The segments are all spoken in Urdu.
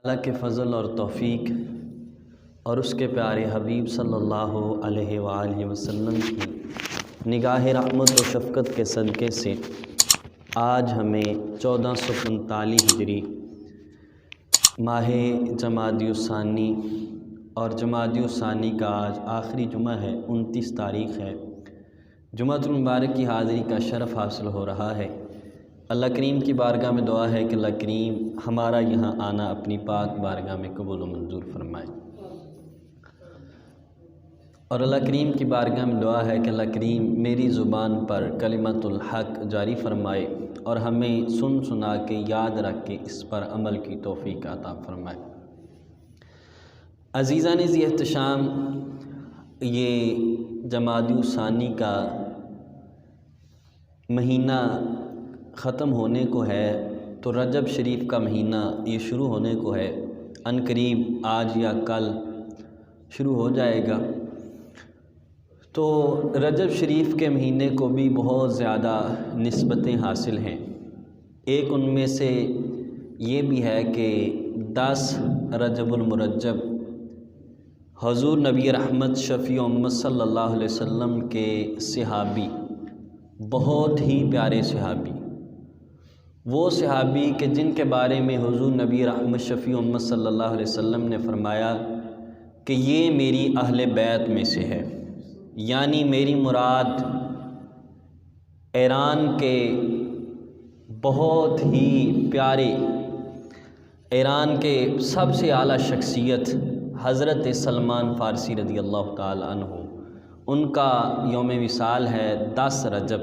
اللہ کے فضل اور توفیق اور اس کے پیارے حبیب صلی اللہ علیہ وآلہ وسلم کی نگاہ رحمت و شفقت کے صدقے سے آج ہمیں 1445 ہجری ماہ جمادی الثانی اور جمادی الثانی کا آج آخری جمعہ ہے، 29 تاریخ ہے۔ جمعۃ المبارک کی حاضری کا شرف حاصل ہو رہا ہے۔ اللہ کریم کی بارگاہ میں دعا ہے کہ اللہ کریم ہمارا یہاں آنا اپنی پاک بارگاہ میں قبول و منظور فرمائے، اور اللہ کریم کی بارگاہ میں دعا ہے کہ اللہ کریم میری زبان پر کلمت الحق جاری فرمائے اور ہمیں سن سنا کے یاد رکھ کے اس پر عمل کی توفیق عطا فرمائے۔ عزیزان ذی احتشام، یہ جمادی الثانی کا مہینہ ختم ہونے کو ہے تو رجب شریف کا مہینہ یہ شروع ہونے کو ہے، عن قریب آج یا کل شروع ہو جائے گا۔ تو رجب شریف کے مہینے کو بھی بہت زیادہ نسبتیں حاصل ہیں۔ ایک ان میں سے یہ بھی ہے کہ 10 رجب المرجب حضور نبی رحمت شفیع امت صلی اللہ علیہ وسلم کے صحابی، بہت ہی پیارے صحابی، وہ صحابی کہ جن کے بارے میں حضور نبی رحمت شفیع امت صلی اللہ علیہ وسلم نے فرمایا کہ یہ میری اہل بیت میں سے ہے، یعنی میری مراد ایران کے بہت ہی پیارے، ایران کے سب سے اعلیٰ شخصیت حضرت سلمان فارسی رضی اللہ تعالی عنہ، ان کا یوم وصال ہے 10 رجب۔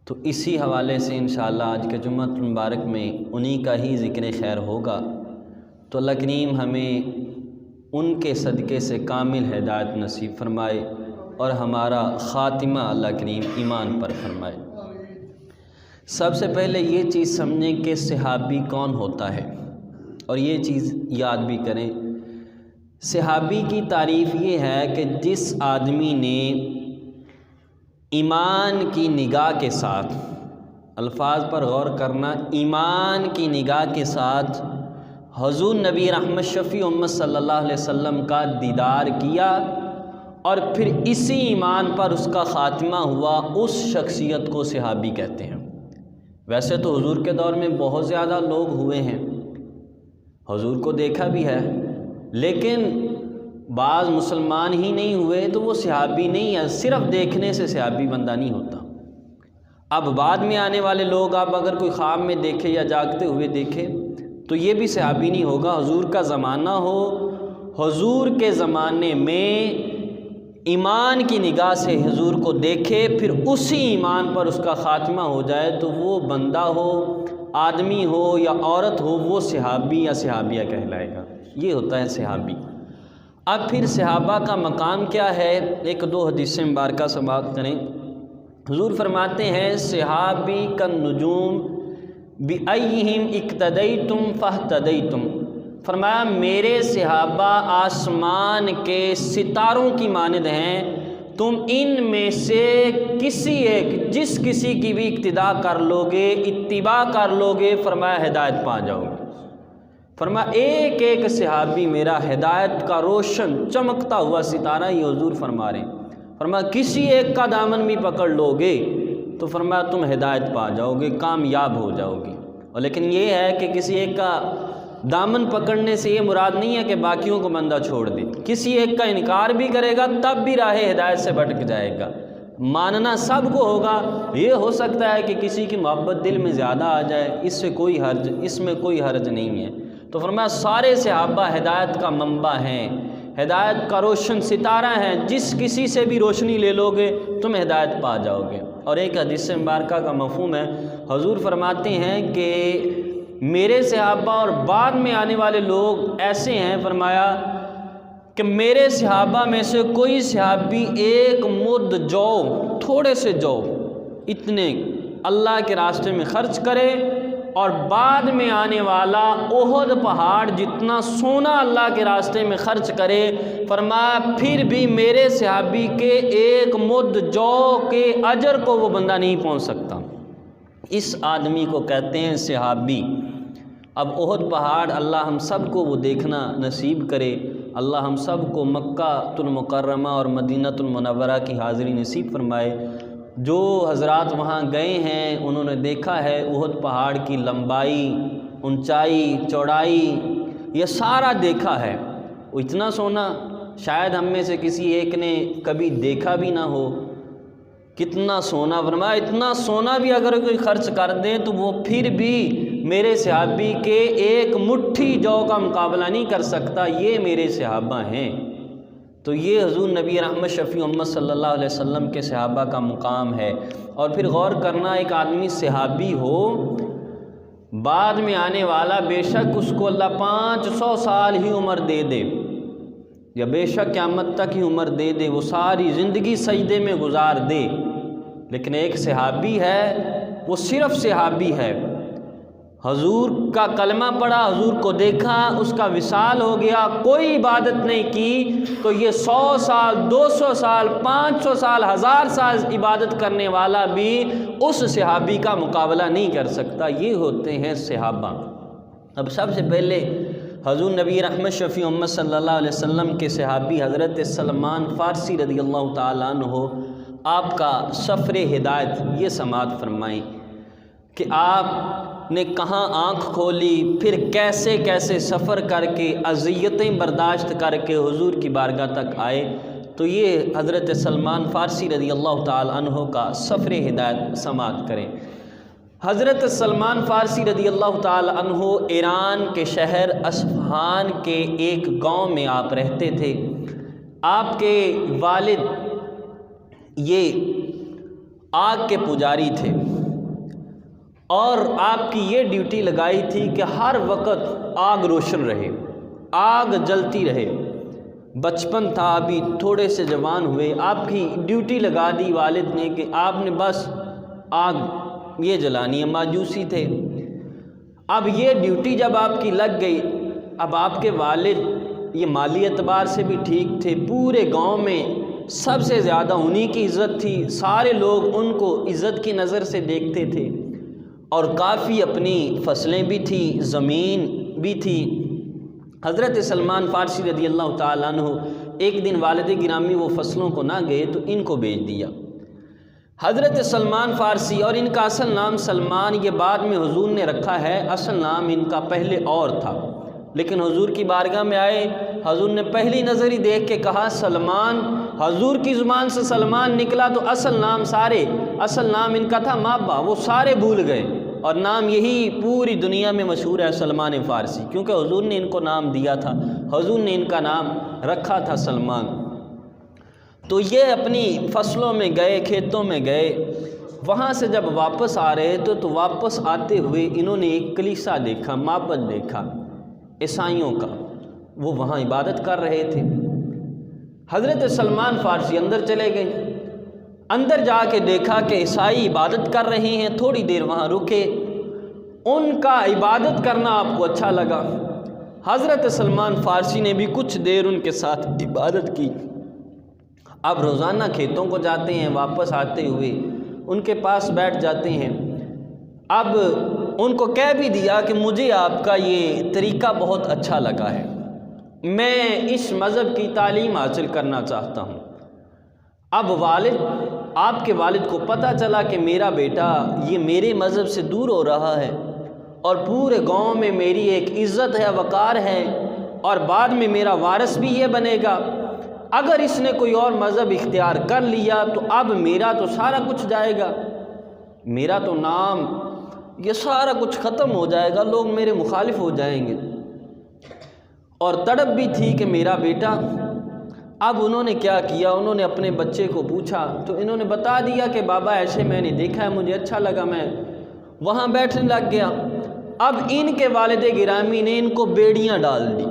تو اسی حوالے سے انشاءاللہ آج کے جمعۃ المبارک میں انہی کا ہی ذکر خیر ہوگا۔ تو اللہ کریم ہمیں ان کے صدقے سے کامل ہدایت نصیب فرمائے اور ہمارا خاتمہ اللہ کریم ایمان پر فرمائے۔ سب سے پہلے یہ چیز سمجھیں کہ صحابی کون ہوتا ہے، اور یہ چیز یاد بھی کریں۔ صحابی کی تعریف یہ ہے کہ جس آدمی نے ایمان کی نگاہ کے ساتھ، الفاظ پر غور کرنا، ایمان کی نگاہ کے ساتھ حضور نبی رحمت شفیع امت صلی اللہ علیہ وسلم کا دیدار کیا اور پھر اسی ایمان پر اس کا خاتمہ ہوا، اس شخصیت کو صحابی کہتے ہیں۔ ویسے تو حضور کے دور میں بہت زیادہ لوگ ہوئے ہیں، حضور کو دیکھا بھی ہے، لیکن بعض مسلمان ہی نہیں ہوئے تو وہ صحابی نہیں ہے، صرف دیکھنے سے صحابی بندہ نہیں ہوتا۔ اب بعد میں آنے والے لوگ اب اگر کوئی خواب میں دیکھے یا جاگتے ہوئے دیکھے تو یہ بھی صحابی نہیں ہوگا۔ حضور کا زمانہ ہو، حضور کے زمانے میں ایمان کی نگاہ سے حضور کو دیکھے، پھر اسی ایمان پر اس کا خاتمہ ہو جائے تو وہ بندہ ہو، آدمی ہو یا عورت ہو، وہ صحابی یا صحابیہ کہلائے گا۔ یہ ہوتا ہے صحابی۔ اب پھر صحابہ کا مقام کیا ہے، ایک دو حدیث مبارکہ سے بات کریں۔ حضور فرماتے ہیں صحابی کالنجوم بأیہم اقتدیتم فاہتدیتم، فرمایا میرے صحابہ آسمان کے ستاروں کی مانند ہیں، تم ان میں سے کسی ایک، جس کسی کی بھی اقتداء کر لو گے، اتباع کر لو گے، فرمایا ہدایت پا جاؤ گے۔ فرمایا ایک ایک صحابی میرا ہدایت کا روشن چمکتا ہوا ستارہ، یہ حضور فرما رہے ہیں۔ فرمایا کسی ایک کا دامن بھی پکڑ لو گے تو فرمایا تم ہدایت پا جاؤ گے، کامیاب ہو جاؤ گے۔ اور لیکن یہ ہے کہ کسی ایک کا دامن پکڑنے سے یہ مراد نہیں ہے کہ باقیوں کو بندہ چھوڑ دے، کسی ایک کا انکار بھی کرے گا تب بھی راہ ہدایت سے بھٹک جائے گا۔ ماننا سب کو ہوگا، یہ ہو سکتا ہے کہ کسی کی محبت دل میں زیادہ آ جائے، اس میں کوئی حرج نہیں ہے۔ تو فرمایا سارے صحابہ ہدایت کا منبع ہیں، ہدایت کا روشن ستارہ ہیں، جس کسی سے بھی روشنی لے لو گے تم ہدایت پا جاؤ گے۔ اور ایک حدیث مبارکہ کا مفہوم ہے، حضور فرماتے ہیں کہ میرے صحابہ اور بعد میں آنے والے لوگ ایسے ہیں، فرمایا کہ میرے صحابہ میں سے کوئی صحابی ایک مد جو، تھوڑے سے جو، اتنے اللہ کے راستے میں خرچ کرے، اور بعد میں آنے والا احد پہاڑ جتنا سونا اللہ کے راستے میں خرچ کرے، فرمایا پھر بھی میرے صحابی کے ایک مد جو کے اجر کو وہ بندہ نہیں پہنچ سکتا۔ اس آدمی کو کہتے ہیں صحابی۔ اب احد پہاڑ اللہ ہم سب کو وہ دیکھنا نصیب کرے، اللہ ہم سب کو مکہ المکرمہ اور مدینہ المنورہ کی حاضری نصیب فرمائے۔ جو حضرات وہاں گئے ہیں انہوں نے دیکھا ہے احد پہاڑ کی لمبائی، اونچائی، چوڑائی، یہ سارا دیکھا ہے۔ وہ اتنا سونا شاید ہم میں سے کسی ایک نے کبھی دیکھا بھی نہ ہو۔ کتنا سونا، فرمایا اتنا سونا بھی اگر کوئی خرچ کر دے تو وہ پھر بھی میرے صحابی کے ایک مٹھی جو کا مقابلہ نہیں کر سکتا، یہ میرے صحابہ ہیں۔ تو یہ حضور نبی رحمت شفیع امت صلی اللہ علیہ وسلم کے صحابہ کا مقام ہے۔ اور پھر غور کرنا، ایک آدمی صحابی ہو، بعد میں آنے والا بے شک اس کو اللہ 500 سال ہی عمر دے دے، یا بے شک قیامت تک ہی عمر دے دے، وہ ساری زندگی سجدے میں گزار دے، لیکن ایک صحابی ہے، وہ صرف صحابی ہے، حضور کا کلمہ پڑھا، حضور کو دیکھا، اس کا وصال ہو گیا، کوئی عبادت نہیں کی، تو یہ 100 سال 200 سال 500 سال 1000 سال عبادت کرنے والا بھی اس صحابی کا مقابلہ نہیں کر سکتا۔ یہ ہوتے ہیں صحابہ۔ اب سب سے پہلے حضور نبی رحمت شفیع امت صلی اللہ علیہ وسلم کے صحابی حضرت سلمان فارسی رضی اللہ تعالیٰ عنہ، آپ کا سفر ہدایت یہ سماعت فرمائیں کہ آپ نے کہاں آنکھ کھولی، پھر کیسے کیسے سفر کر کے اذیتیں برداشت کر کے حضور کی بارگاہ تک آئے۔ تو یہ حضرت سلمان فارسی رضی اللہ تعالیٰ عنہ کا سفر ہدایت سماعت کریں۔ حضرت سلمان فارسی رضی اللہ تعالیٰ عنہ ایران کے شہر اصفہان کے ایک گاؤں میں آپ رہتے تھے۔ آپ کے والد یہ آگ کے پجاری تھے، اور آپ کی یہ ڈیوٹی لگائی تھی کہ ہر وقت آگ روشن رہے، آگ جلتی رہے۔ بچپن تھا، ابھی تھوڑے سے جوان ہوئے، آپ کی ڈیوٹی لگا دی والد نے کہ آپ نے بس آگ یہ جلانی ہے، ماجوسی تھے۔ اب یہ ڈیوٹی جب آپ کی لگ گئی، اب آپ کے والد یہ مالی اعتبار سے بھی ٹھیک تھے، پورے گاؤں میں سب سے زیادہ انہی کی عزت تھی، سارے لوگ ان کو عزت کی نظر سے دیکھتے تھے، اور کافی اپنی فصلیں بھی تھیں، زمین بھی تھی۔ حضرت سلمان فارسی رضی اللہ تعالیٰ عنہ ایک دن والد گرامی وہ فصلوں کو نہ گئے تو ان کو بیچ دیا۔ حضرت سلمان فارسی، اور ان کا اصل نام سلمان یہ بعد میں حضور نے رکھا ہے، اصل نام ان کا پہلے اور تھا، لیکن حضور کی بارگاہ میں آئے، حضور نے پہلی نظر ہی دیکھ کے کہا سلمان، حضور کی زبان سے سلمان نکلا تو اصل نام ان کا تھا مابا، وہ سارے بھول گئے، اور نام یہی پوری دنیا میں مشہور ہے سلمان فارسی، کیونکہ حضور نے ان کو نام دیا تھا، حضور نے ان کا نام رکھا تھا سلمان۔ تو یہ اپنی فصلوں میں گئے، کھیتوں میں گئے، وہاں سے جب واپس آ رہے تو واپس آتے ہوئے انہوں نے ایک کلیسا دیکھا، معبد دیکھا عیسائیوں کا، وہ وہاں عبادت کر رہے تھے۔ حضرت سلمان فارسی اندر چلے گئے، اندر جا کے دیکھا کہ عیسائی عبادت کر رہے ہیں، تھوڑی دیر وہاں رکے، ان کا عبادت کرنا آپ کو اچھا لگا۔ حضرت سلمان فارسی نے بھی کچھ دیر ان کے ساتھ عبادت کی۔ اب روزانہ کھیتوں کو جاتے ہیں، واپس آتے ہوئے ان کے پاس بیٹھ جاتے ہیں۔ اب ان کو کہہ بھی دیا کہ مجھے آپ کا یہ طریقہ بہت اچھا لگا ہے، میں اس مذہب کی تعلیم حاصل کرنا چاہتا ہوں۔ اب آپ کے والد کو پتہ چلا کہ میرا بیٹا یہ میرے مذہب سے دور ہو رہا ہے، اور پورے گاؤں میں میری ایک عزت ہے، وقار ہے، اور بعد میں میرا وارث بھی یہ بنے گا، اگر اس نے کوئی اور مذہب اختیار کر لیا تو اب میرا تو سارا کچھ جائے گا، میرا تو نام یہ سارا کچھ ختم ہو جائے گا، لوگ میرے مخالف ہو جائیں گے۔ اور تڑپ بھی تھی کہ میرا بیٹا، اب انہوں نے کیا کیا، انہوں نے اپنے بچے کو پوچھا تو انہوں نے بتا دیا کہ بابا ایسے میں نے دیکھا ہے، مجھے اچھا لگا، میں وہاں بیٹھنے لگ گیا۔ اب ان کے والد گرامی نے ان کو بیڑیاں ڈال دی،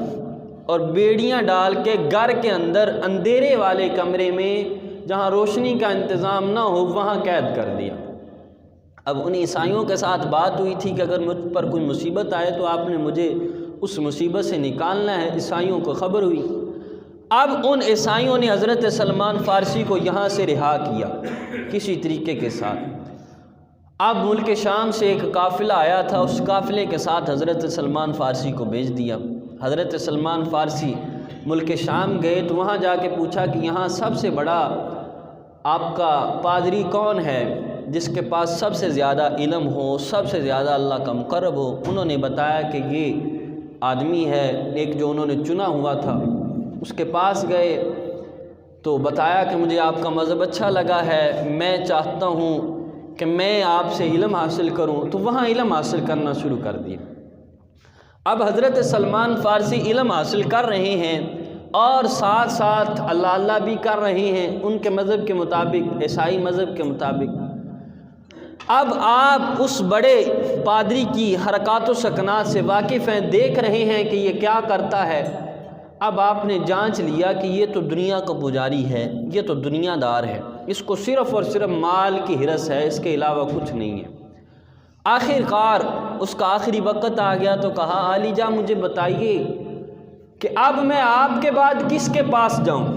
اور بیڑیاں ڈال کے گھر کے اندر اندھیرے والے کمرے میں جہاں روشنی کا انتظام نہ ہو وہاں قید کر دیا۔ اب ان عیسائیوں کے ساتھ بات ہوئی تھی کہ اگر مجھ پر کوئی مصیبت آئے تو آپ نے مجھے اس مصیبت سے نکالنا ہے، عیسائیوں کو خبر ہوئی۔ اب ان عیسائیوں نے حضرت سلمان فارسی کو یہاں سے رہا کیا کسی طریقے کے ساتھ۔ اب ملک شام سے ایک قافلہ آیا تھا، اس قافلے کے ساتھ حضرت سلمان فارسی کو بھیج دیا۔ حضرت سلمان فارسی ملک شام گئے تو وہاں جا کے پوچھا کہ یہاں سب سے بڑا آپ کا پادری کون ہے جس کے پاس سب سے زیادہ علم ہو، سب سے زیادہ اللہ کا مقرب ہو؟ انہوں نے بتایا کہ یہ آدمی ہے ایک جو انہوں نے چنا ہوا تھا۔ اس کے پاس گئے تو بتایا کہ مجھے آپ کا مذہب اچھا لگا ہے، میں چاہتا ہوں کہ میں آپ سے علم حاصل کروں، تو وہاں علم حاصل کرنا شروع کر دیا۔ اب حضرت سلمان فارسی علم حاصل کر رہے ہیں اور ساتھ ساتھ اللہ اللہ بھی کر رہے ہیں ان کے مذہب کے مطابق، عیسائی مذہب کے مطابق۔ اب آپ اس بڑے پادری کی حرکات و سکنات سے واقف ہیں، دیکھ رہے ہیں کہ یہ کیا کرتا ہے۔ اب آپ نے جانچ لیا کہ یہ تو دنیا کا پجاری ہے، یہ تو دنیا دار ہے، اس کو صرف اور صرف مال کی ہرس ہے، اس کے علاوہ کچھ نہیں ہے۔ آخر کار اس کا آخری وقت آ گیا تو کہا عالی جاں مجھے بتائیے کہ اب میں آپ کے بعد کس کے پاس جاؤں؟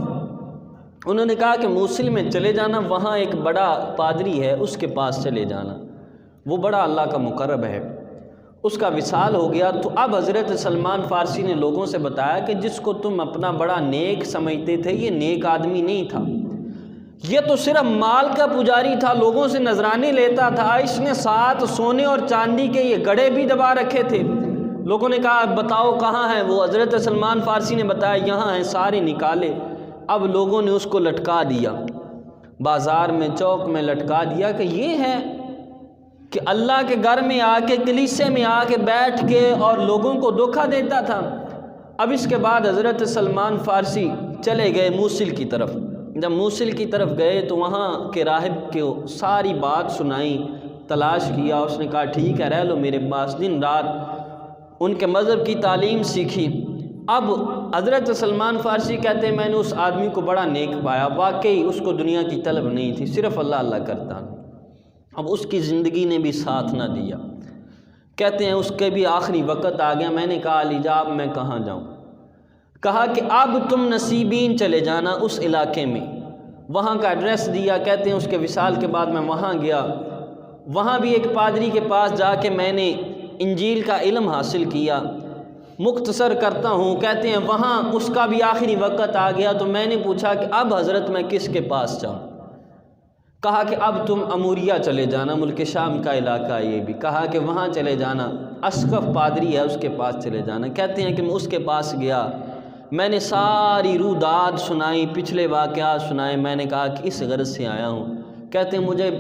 انہوں نے کہا کہ موصل میں چلے جانا، وہاں ایک بڑا پادری ہے اس کے پاس چلے جانا، وہ بڑا اللہ کا مقرب ہے۔ اس کا وصال ہو گیا تو اب حضرت سلمان فارسی نے لوگوں سے بتایا کہ جس کو تم اپنا بڑا نیک سمجھتے تھے یہ نیک آدمی نہیں تھا، یہ تو صرف مال کا پجاری تھا، لوگوں سے نذرانے لیتا تھا، اس نے ساتھ سونے اور چاندی کے یہ گڑھے بھی دبا رکھے تھے۔ لوگوں نے کہا بتاؤ کہاں ہیں وہ؟ حضرت سلمان فارسی نے بتایا یہاں ہیں، سارے نکالے۔ اب لوگوں نے اس کو لٹکا دیا، بازار میں چوک میں لٹکا دیا کہ یہ ہے کہ اللہ کے گھر میں آ کے کلیسے میں آ کے بیٹھ کے اور لوگوں کو دھوکہ دیتا تھا۔ اب اس کے بعد حضرت سلمان فارسی چلے گئے موصل کی طرف۔ جب موصل کی طرف گئے تو وہاں کے راہب کو ساری بات سنائی، تلاش کیا، اس نے کہا ٹھیک ہے رہ لو میرے پاس، دن رات ان کے مذہب کی تعلیم سیکھی۔ اب حضرت سلمان فارسی کہتے ہیں میں نے اس آدمی کو بڑا نیک پایا، واقعی اس کو دنیا کی طلب نہیں تھی، صرف اللہ اللہ کرتا۔ اب اس کی زندگی نے بھی ساتھ نہ دیا، کہتے ہیں اس کے بھی آخری وقت آ گیا۔ میں نے کہا علی جاں اب میں کہاں جاؤں؟ کہا کہ اب تم نصیبین چلے جانا اس علاقے میں، وہاں کا ایڈریس دیا۔ کہتے ہیں اس کے وصال کے بعد میں وہاں گیا، وہاں بھی ایک پادری کے پاس جا کے میں نے انجیل کا علم حاصل کیا۔ مختصر کرتا ہوں، کہتے ہیں وہاں اس کا بھی آخری وقت آ گیا تو میں نے پوچھا کہ اب حضرت میں کس کے پاس جاؤں؟ کہا کہ اب تم اموریہ چلے جانا، ملک شام کا علاقہ یہ بھی، کہا کہ وہاں چلے جانا، اسقف پادری ہے اس کے پاس چلے جانا۔ کہتے ہیں کہ میں اس کے پاس گیا، میں نے ساری روداد سنائی، پچھلے واقعات سنائے، میں نے کہا کہ اس غرض سے آیا ہوں۔ کہتے ہیں مجھے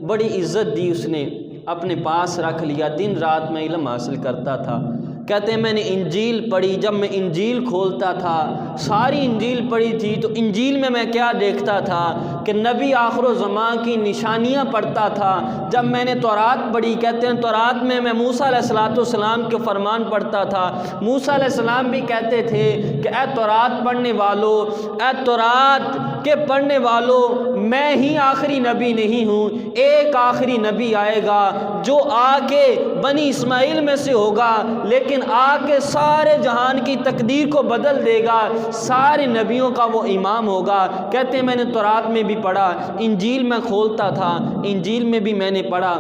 بڑی عزت دی اس نے، اپنے پاس رکھ لیا، دن رات میں علم حاصل کرتا تھا۔ کہتے ہیں میں نے انجیل پڑھی، جب میں انجیل کھولتا تھا، ساری انجیل پڑھی تھی تو انجیل میں کیا دیکھتا تھا کہ نبی آخر و زمان کی نشانیاں پڑھتا تھا۔ جب میں نے تورات پڑھی، کہتے ہیں تورات میں موسیٰ علیہ السلام کے فرمان پڑھتا تھا۔ موسیٰ علیہ السلام بھی کہتے تھے کہ اے تورات پڑھنے والوں، اے تورات کے پڑھنے والوں، میں ہی آخری نبی نہیں ہوں، ایک آخری نبی آئے گا جو آ کے بنی اسماعیل میں سے ہوگا، لیکن آ کے سارے جہان کی تقدیر کو بدل دے گا، سارے نبیوں کا وہ امام ہوگا۔ کہتے ہیں میں نے تورات میں بھی پڑھا، انجیل میں کھولتا تھا، انجیل میں بھی میں نے پڑھا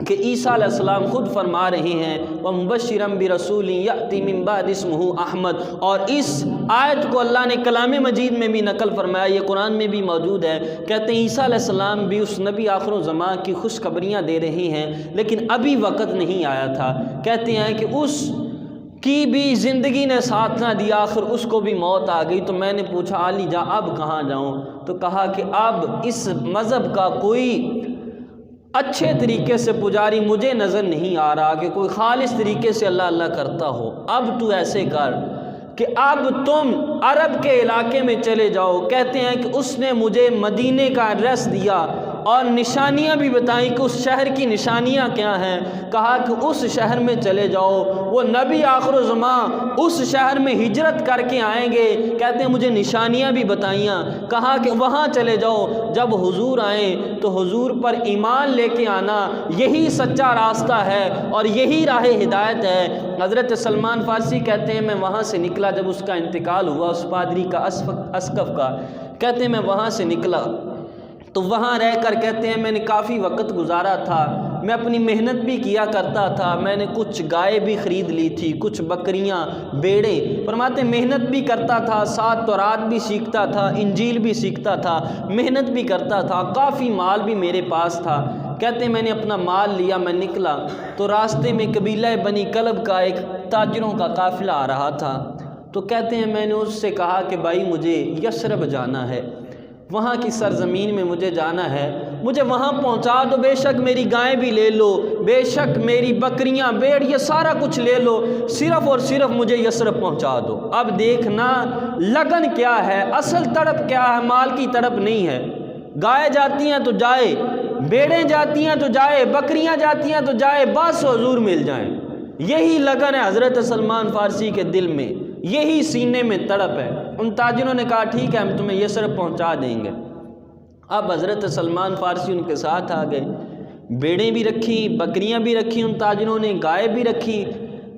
کہ عیسیٰ علیہ السلام خود فرما رہے ہیں وَمُبَشِّرًا بِرَسُولٍ يَأْتِي مِن بَعْدِهِ اسْمُهُ احمد، اور اس آیت کو اللہ نے کلام مجید میں بھی نقل فرمایا، یہ قرآن میں بھی موجود ہے۔ کہتے ہیں عیسیٰ علیہ السلام بھی اس نبی آخر الزمان کی خوشخبریاں دے رہی ہیں، لیکن ابھی وقت نہیں آیا تھا۔ کہتے ہیں کہ اس کی بھی زندگی نے ساتھ نہ دیا، آخر اس کو بھی موت آ گئی۔ تو میں نے پوچھا علی جاں اب کہاں جاؤں؟ تو کہا کہ اب اس مذہب کا کوئی اچھے طریقے سے پجاری مجھے نظر نہیں آ رہا کہ کوئی خالص طریقے سے اللہ اللہ کرتا ہو۔ اب تو ایسے کر کہ اب تم عرب کے علاقے میں چلے جاؤ۔ کہتے ہیں کہ اس نے مجھے مدینے کا ایڈریس دیا اور نشانیاں بھی بتائیں کہ اس شہر کی نشانیاں کیا ہیں۔ کہا کہ اس شہر میں چلے جاؤ، وہ نبی آخر الزمان اس شہر میں ہجرت کر کے آئیں گے۔ کہتے ہیں مجھے نشانیاں بھی بتائیاں، کہا کہ وہاں چلے جاؤ، جب حضور آئیں تو حضور پر ایمان لے کے آنا، یہی سچا راستہ ہے اور یہی راہ ہدایت ہے۔ حضرت سلمان فارسی کہتے ہیں میں وہاں سے نکلا، جب اس کا انتقال ہوا اس پادری کا، اسقف کا، کہتے ہیں میں وہاں سے نکلا تو وہاں رہ کر کہتے ہیں میں نے کافی وقت گزارا تھا، میں اپنی محنت بھی کیا کرتا تھا، میں نے کچھ گائے بھی خرید لی تھی، کچھ بکریاں، بیڑے۔ فرماتے محنت بھی کرتا تھا، ساتھ تورات بھی سیکھتا تھا، انجیل بھی سیکھتا تھا، محنت بھی کرتا تھا، کافی مال بھی میرے پاس تھا۔ کہتے ہیں میں نے اپنا مال لیا، میں نکلا تو راستے میں قبیلہ بنی کلب کا ایک تاجروں کا قافلہ آ رہا تھا۔ تو کہتے ہیں میں نے اس سے کہا کہ بھائی مجھے یثرب جانا ہے، وہاں کی سرزمین میں مجھے جانا ہے، مجھے وہاں پہنچا دو، بے شک میری گائیں بھی لے لو، بے شک میری بکریاں، بیڑ، یہ سارا کچھ لے لو، صرف اور صرف مجھے یثرب پہنچا دو۔ اب دیکھنا لگن کیا ہے، اصل تڑپ کیا ہے، مال کی تڑپ نہیں ہے۔ گائے جاتی ہیں تو جائے، بیڑیں جاتی ہیں تو جائے، بکریاں جاتی ہیں تو جائے، بس حضور مل جائیں۔ یہی لگن ہے حضرت سلمان فارسی کے دل میں، یہی سینے میں تڑپ ہے۔ ان تاجروں نے کہا ٹھیک ہے ہم تمہیں یثرب پہنچا دیں گے۔ اب حضرت سلمان فارسی ان کے ساتھ آ گئے، بیڑیں بھی رکھی، بکریاں بھی رکھی ان تاجروں نے، گائے بھی رکھی۔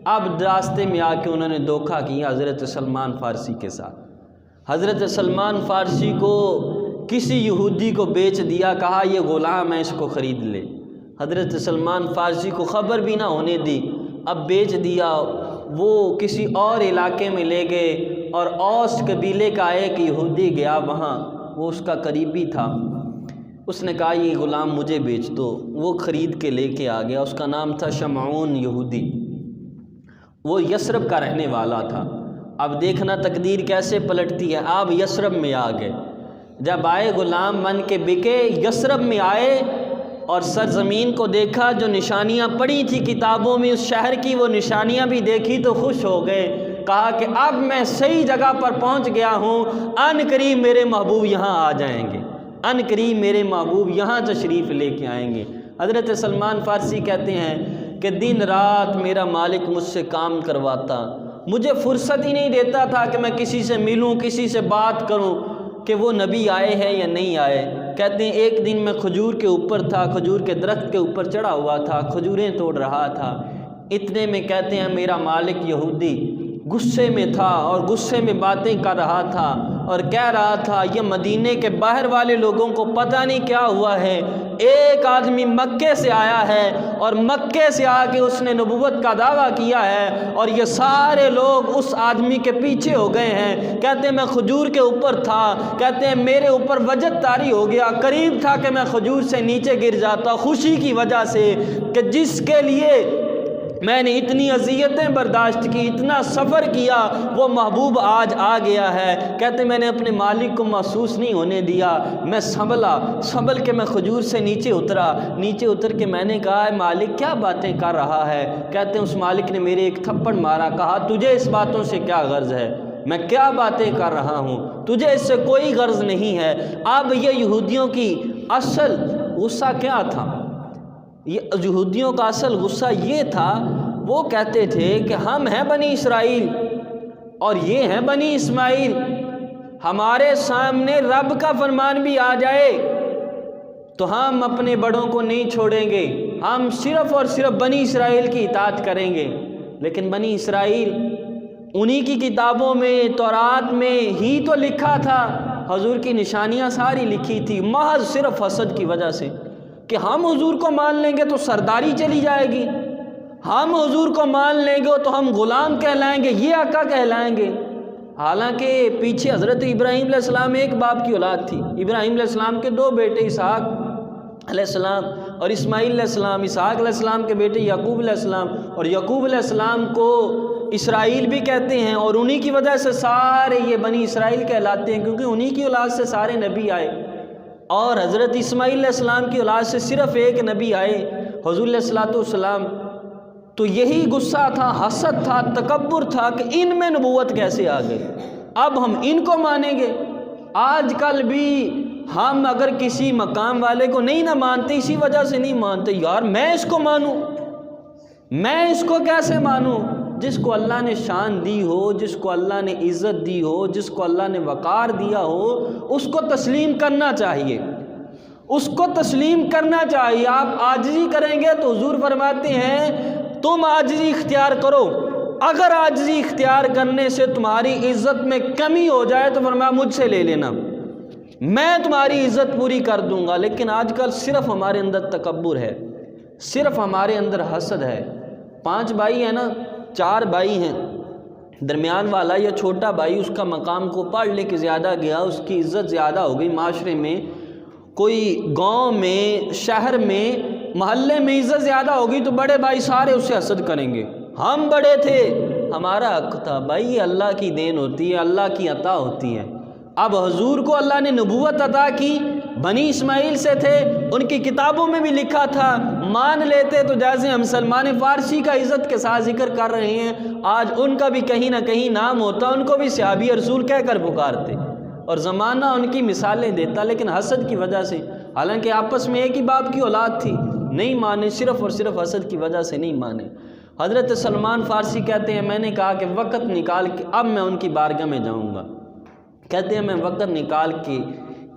اب راستے میں آ کے انہوں نے دھوکہ کیا حضرت سلمان فارسی کے ساتھ۔ حضرت سلمان فارسی کو کسی یہودی کو بیچ دیا، کہا یہ غلام ہے اس کو خرید لے۔ حضرت سلمان فارسی کو خبر بھی نہ ہونے دی، اب بیچ دیا۔ وہ کسی اور علاقے میں لے گئے اور اوس قبیلے کا ایک یہودی گیا وہاں، وہ اس کا قریبی تھا، اس نے کہا یہ غلام مجھے بیچ دو۔ وہ خرید کے لے کے آ گیا، اس کا نام تھا شمعون یہودی، وہ یثرب کا رہنے والا تھا۔ اب دیکھنا تقدیر کیسے پلٹتی ہے، آپ یثرب میں آ گئے، جب آئے غلام بن کے بکے، یثرب میں آئے اور سرزمین کو دیکھا، جو نشانیاں پڑھی تھی کتابوں میں اس شہر کی وہ نشانیاں بھی دیکھی تو خوش ہو گئے، کہا کہ اب میں صحیح جگہ پر پہنچ گیا ہوں، ان قریب میرے محبوب یہاں آ جائیں گے، ان قریب میرے محبوب یہاں تشریف لے کے آئیں گے۔ حضرت سلمان فارسی کہتے ہیں کہ دن رات میرا مالک مجھ سے کام کرواتا، مجھے فرصت ہی نہیں دیتا تھا کہ میں کسی سے ملوں، کسی سے بات کروں کہ وہ نبی آئے ہیں یا نہیں آئے۔ کہتے ہیں ایک دن میں کھجور کے اوپر تھا، کھجور کے درخت کے اوپر چڑھا ہوا تھا، کھجوریں توڑ رہا تھا، اتنے میں کہتے ہیں میرا مالک یہودی غصے میں تھا اور غصے میں باتیں کر رہا تھا اور کہہ رہا تھا یہ مدینے کے باہر والے لوگوں کو پتہ نہیں کیا ہوا ہے، ایک آدمی مکے سے آیا ہے اور مکے سے آ کے اس نے نبوت کا دعویٰ کیا ہے اور یہ سارے لوگ اس آدمی کے پیچھے ہو گئے ہیں۔ کہتے ہیں میں کھجور کے اوپر تھا، کہتے ہیں میرے اوپر وجد طاری ہو گیا، قریب تھا کہ میں کھجور سے نیچے گر جاتا خوشی کی وجہ سے کہ جس کے لیے میں نے اتنی اذیتیں برداشت کی، اتنا سفر کیا، وہ محبوب آج آ گیا ہے۔ کہتے میں نے اپنے مالک کو محسوس نہیں ہونے دیا، میں سنبھل کے میں کھجور سے نیچے اتر کے میں نے کہا اے مالک کیا باتیں کر رہا ہے؟ کہتے ہیں اس مالک نے میرے ایک تھپڑ مارا، کہا تجھے اس باتوں سے کیا غرض ہے، میں کیا باتیں کر رہا ہوں، تجھے اس سے کوئی غرض نہیں ہے۔ اب یہ یہودیوں کی اصل غصہ کیا تھا؟ یہ یہودیوں کا اصل غصہ یہ تھا، وہ کہتے تھے کہ ہم ہیں بنی اسرائیل اور یہ ہیں بنی اسماعیل، ہمارے سامنے رب کا فرمان بھی آ جائے تو ہم اپنے بڑوں کو نہیں چھوڑیں گے، ہم صرف اور صرف بنی اسرائیل کی اطاعت کریں گے۔ لیکن بنی اسرائیل انہی کی کتابوں میں، تورات میں ہی تو لکھا تھا، حضور کی نشانیاں ساری لکھی تھی، محض صرف حسد کی وجہ سے کہ ہم حضور کو مان لیں گے تو سرداری چلی جائے گی، ہم حضور کو مان لیں گے تو ہم غلام کہلائیں گے، یہ آقا کہلائیں گے۔ حالانکہ پیچھے حضرت ابراہیم علیہ السلام ایک باپ کی اولاد تھی، ابراہیم علیہ السلام کے دو بیٹے اسحاق علیہ السلام اور اسماعیل علیہ السلام، اسحاق علیہ السلام کے بیٹے یعقوب علیہ السلام، اور یعقوب علیہ السلام کو اسرائیل بھی کہتے ہیں، اور انہی کی وجہ سے سارے یہ بنی اسرائیل کہلاتے ہیں، کیونکہ انہی کی اولاد سے سارے نبی آئے۔ اور حضرت اسماعیل علیہ السلام کی اولاد سے صرف ایک نبی آئے، حضور علیہ السلام۔ تو یہی غصہ تھا، حسد تھا، تکبر تھا کہ ان میں نبوت کیسے آ گئی، اب ہم ان کو مانیں گے۔ آج کل بھی ہم اگر کسی مقام والے کو نہیں نہ مانتے، اسی وجہ سے نہیں مانتے، یار میں اس کو مانوں، میں اس کو کیسے مانوں؟ جس کو اللہ نے شان دی ہو، جس کو اللہ نے عزت دی ہو، جس کو اللہ نے وقار دیا ہو، اس کو تسلیم کرنا چاہیے، اس کو تسلیم کرنا چاہیے۔ آپ عاجزی کریں گے تو حضور فرماتے ہیں تم عاجزی اختیار کرو، اگر عاجزی اختیار کرنے سے تمہاری عزت میں کمی ہو جائے تو فرمایا مجھ سے لے لینا، میں تمہاری عزت پوری کر دوں گا۔ لیکن آج کل صرف ہمارے اندر تکبر ہے، صرف ہمارے اندر حسد ہے۔ 5 بھائی ہیں نا، 4 بھائی ہیں، درمیان والا یا چھوٹا بھائی اس کا مقام کو پڑھ لے کے زیادہ گیا، اس کی عزت زیادہ ہو گئی معاشرے میں، کوئی گاؤں میں، شہر میں، محلے میں عزت زیادہ ہوگی تو بڑے بھائی سارے اس سے حسد کریں گے، ہم بڑے تھے، ہمارا حق تھا۔ بھائی یہ اللہ کی دین ہوتی ہے، اللہ کی عطا ہوتی ہے۔ اب حضور کو اللہ نے نبوت عطا کی، بنی اسماعیل سے تھے، ان کی کتابوں میں بھی لکھا تھا، مان لیتے تو جیسے ہم سلمان فارسی کا عزت کے ساتھ ذکر کر رہے ہیں، آج ان کا بھی کہیں نہ کہیں نام ہوتا، ان کو بھی صحابی رسول کہہ کر پکارتے اور زمانہ ان کی مثالیں دیتا، لیکن حسد کی وجہ سے، حالانکہ آپس میں ایک ہی باپ کی اولاد تھی، نہیں مانے، صرف اور صرف حسد کی وجہ سے نہیں مانے۔ حضرت سلمان فارسی کہتے ہیں میں نے کہا کہ وقت نکال کے اب میں ان کی بارگاہ میں جاؤں گا، کہتے ہیں میں وقت نکال کے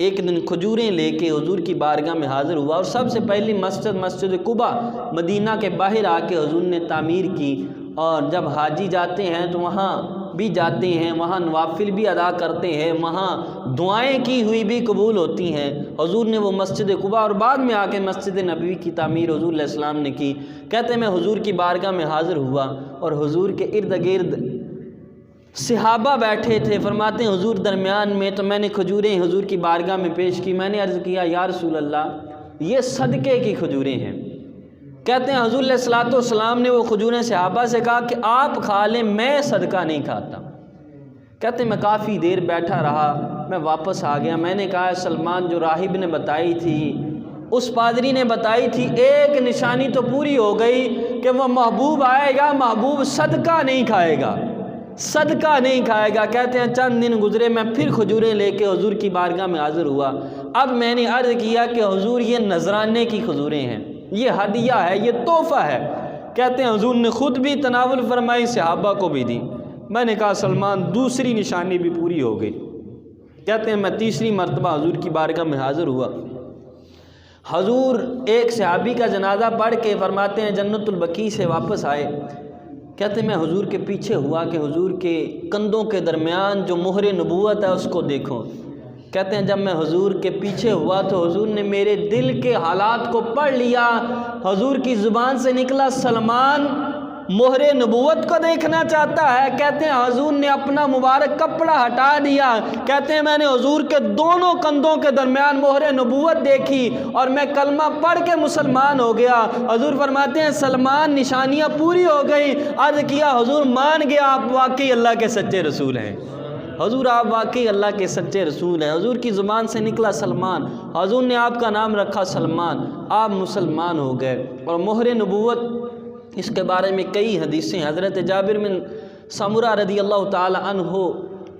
ایک دن کھجوریں لے کے حضور کی بارگاہ میں حاضر ہوا، اور سب سے پہلی مسجد قباء مدینہ کے باہر آ کے حضور نے تعمیر کی، اور جب حاجی جاتے ہیں تو وہاں بھی جاتے ہیں، وہاں نوافل بھی ادا کرتے ہیں، وہاں دعائیں کی ہوئی بھی قبول ہوتی ہیں۔ حضور نے وہ مسجد قباء اور بعد میں آ کے مسجد نبوی کی تعمیر حضور علیہ السلام نے کی۔ کہتے ہیں میں حضور کی بارگاہ میں حاضر ہوا اور حضور کے ارد گرد صحابہ بیٹھے تھے، فرماتے ہیں حضور درمیان میں، تو میں نے کھجوریں حضور کی بارگاہ میں پیش کی، میں نے عرض کیا یا رسول اللہ یہ صدقے کی کھجوریں ہیں۔ کہتے ہیں حضور علیہ السلام نے وہ کھجوریں صحابہ سے کہا کہ آپ کھا لیں، میں صدقہ نہیں کھاتا۔ کہتے ہیں میں کافی دیر بیٹھا رہا، میں واپس آ گیا، میں نے کہا سلمان جو راہب نے بتائی تھی، اس پادری نے بتائی تھی، ایک نشانی تو پوری ہو گئی کہ وہ محبوب آئے گا، محبوب صدقہ نہیں کھائے گا، صدقہ نہیں کھائے گا۔ کہتے ہیں چند دن گزرے، میں پھر کھجوریں لے کے حضور کی بارگاہ میں حاضر ہوا، اب میں نے عرض کیا کہ حضور یہ نذرانے کی کھجوریں ہیں، یہ ہدیہ ہے، یہ تحفہ ہے۔ کہتے ہیں حضور نے خود بھی تناول فرمائی، صحابہ کو بھی دی۔ میں نے کہا سلمان دوسری نشانی بھی پوری ہو گئی۔ کہتے ہیں میں تیسری مرتبہ حضور کی بارگاہ میں حاضر ہوا، حضور ایک صحابی کا جنازہ پڑھ کے فرماتے ہیں جنت البقیع سے واپس آئے۔ کہتے ہیں میں حضور کے پیچھے ہوا کہ حضور کے کندھوں کے درمیان جو مہر نبوت ہے اس کو دیکھو۔ کہتے ہیں جب میں حضور کے پیچھے ہوا تو حضور نے میرے دل کے حالات کو پڑھ لیا، حضور کی زبان سے نکلا سلمان مہر نبوت کو دیکھنا چاہتا ہے۔ کہتے ہیں حضور نے اپنا مبارک کپڑا ہٹا دیا، کہتے ہیں میں نے حضور کے دونوں کندھوں کے درمیان مہر نبوت دیکھی اور میں کلمہ پڑھ کے مسلمان ہو گیا۔ حضور فرماتے ہیں سلمان نشانیاں پوری ہو گئی، عرض کیا حضور مان گیا آپ واقعی اللہ کے سچے رسول ہیں، حضور آپ واقعی اللہ کے سچے رسول ہیں۔ حضور کی زبان سے نکلا سلمان، حضور نے آپ کا نام رکھا سلمان، آپ مسلمان ہو گئے۔ اور مہر نبوت اس کے بارے میں کئی حدیثیں، حضرت جابر بن سمرہ رضی اللہ تعالی عنہ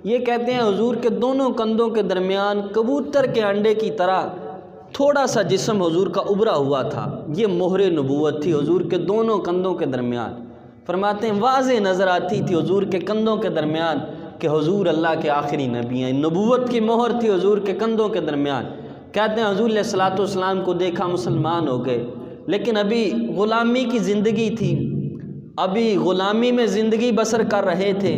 یہ کہتے ہیں حضور کے دونوں کندھوں کے درمیان کبوتر کے انڈے کی طرح تھوڑا سا جسم حضور کا ابھرا ہوا تھا، یہ مہر نبوت تھی حضور کے دونوں کندھوں کے درمیان۔ فرماتے ہیں واضح نظر آتی تھی حضور کے کندھوں کے درمیان کہ حضور اللہ کے آخری نبی ہیں، نبوت کی مہر تھی حضور کے کندھوں کے درمیان۔ کہتے ہیں حضور علیہ السلام کو دیکھا، مسلمان ہو گئے، لیکن ابھی غلامی کی زندگی تھی، ابھی غلامی میں زندگی بسر کر رہے تھے۔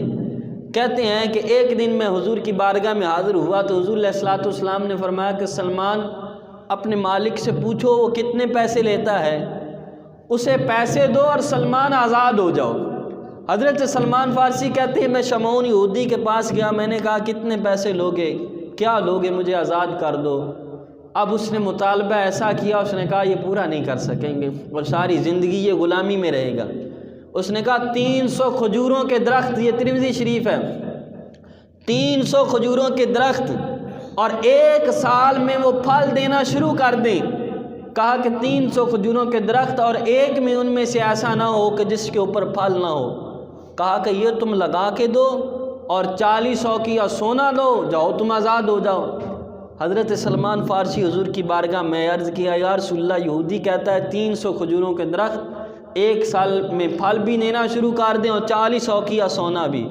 کہتے ہیں کہ ایک دن میں حضور کی بارگاہ میں حاضر ہوا تو حضور علیہ السلام نے فرمایا کہ سلمان اپنے مالک سے پوچھو وہ کتنے پیسے لیتا ہے، اسے پیسے دو اور سلمان آزاد ہو جاؤ۔ حضرت سلمان فارسی کہتے ہیں میں شمعون یہودی کے پاس گیا، میں نے کہا کتنے پیسے لوگے، کیا لوگے، مجھے آزاد کر دو۔ اب اس نے مطالبہ ایسا کیا، اس نے کہا یہ پورا نہیں کر سکیں گے اور ساری زندگی یہ غلامی میں رہے گا۔ اس نے کہا 300 کھجوروں کے درخت، یہ ترمذی شریف ہے، 300 کھجوروں کے درخت اور 1 سال میں وہ پھل دینا شروع کر دیں۔ کہا کہ 300 کھجوروں کے درخت اور ایک میں ان میں سے ایسا نہ ہو کہ جس کے اوپر پھل نہ ہو۔ کہا کہ یہ تم لگا کے دو اور 40 اوقیہ سونا دو، جاؤ تم آزاد ہو جاؤ۔ حضرت سلمان فارسی حضور کی بارگاہ میں عرض کیا یا رسول اللہ یہودی کہتا ہے 300 کھجوروں کے درخت 1 سال میں پھل بھی دینا شروع کر دیں اور 40 اوقیہ سونا بھی۔